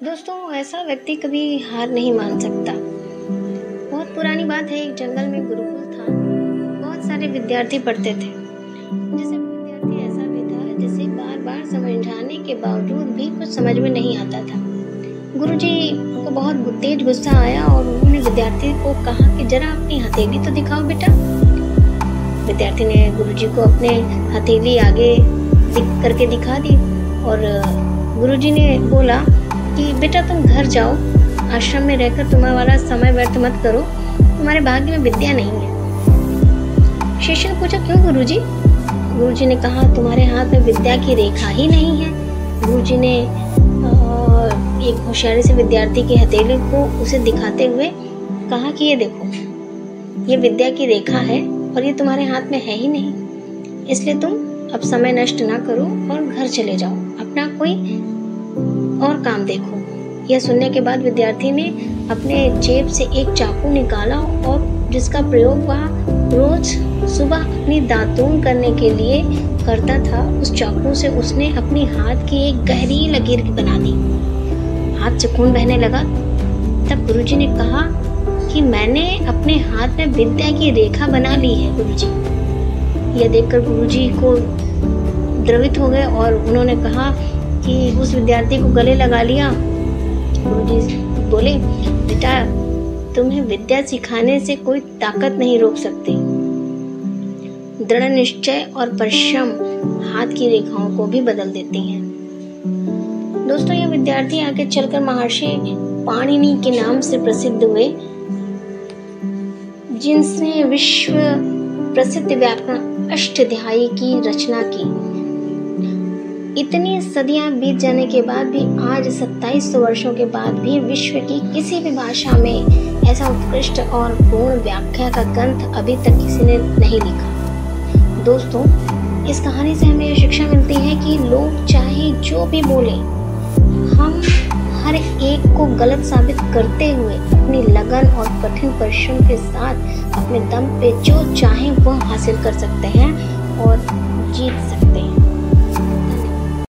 दोस्तों, ऐसा व्यक्ति कभी हार नहीं मान सकता। बहुत पुरानी बात है, एक जंगल में गुरुकुल था। बहुत सारे विद्यार्थी पढ़ते थे। जैसे विद्यार्थी ऐसा भी था जिसे बार बार समझाने के बावजूद भी कुछ समझ में नहीं आता था। गुरुजी को बहुत तेज गुस्सा आया और उन्होंने विद्यार्थी को कहा कि जरा अपनी हथेली तो दिखाओ बेटा। विद्यार्थी ने गुरुजी को अपने हथेली आगे करके दिखा दी और गुरुजी ने बोला कि बेटा तुम घर जाओ, आश्रम में रहकर तुम्हारा समय व्यर्थ मत करो, तुम्हारे भाग्य में विद्या नहीं है। शिष्य ने पूछा, क्यों गुरुजी? गुरुजी ने कहा, तुम्हारे हाथ में विद्या की रेखा ही नहीं है। गुरुजी ने एक होशियारी से विद्यार्थी की हथेली को उसे दिखाते हुए कहा कि ये देखो, ये विद्या की रेखा है और ये तुम्हारे हाथ में है ही नहीं, इसलिए तुम अब समय नष्ट ना करो और घर चले जाओ, अपना कोई और काम देखो। यह सुनने के बाद विद्यार्थी ने अपने जेब से एक चाकू निकाला और जिसका प्रयोग वह रोज सुबह अपनी दातून करने के लिए करता था, उस चाकू से उसने अपनी हाथ की एक गहरी लकीर बना दी। हाथ से खून बहने लगा। तब गुरुजी ने कहा कि मैंने अपने हाथ में विद्या की रेखा बना ली है गुरुजी। यह देखकर गुरुजी को द्रवित हो गए और उन्होंने कहा कि उस विद्यार्थी को गले लगा लिया। गुरुजी बोले, बेटा तुम्हें विद्या सिखाने से कोई ताकत नहीं रोक सकती। दृढ़ निश्चय और परिश्रम हाथ की रेखाओं को भी बदल देती हैं। दोस्तों, यह विद्यार्थी आगे चलकर महर्षि पाणिनि के नाम से प्रसिद्ध हुए, जिनसे विश्व प्रसिद्ध व्याकरण अष्टाध्यायी की रचना की। इतनी सदियां बीत जाने के बाद भी आज 2700 वर्षों के बाद भी विश्व की किसी भी भाषा में ऐसा उत्कृष्ट और पूर्ण व्याख्या का ग्रंथ अभी तक किसी ने नहीं लिखा। दोस्तों, इस कहानी से हमें यह शिक्षा मिलती है कि लोग चाहे जो भी बोले, हम हर एक को गलत साबित करते हुए अपनी लगन और कठिन परिश्रम के साथ अपने दम पे जो चाहे वो हासिल कर सकते हैं और जीत सकते हैं।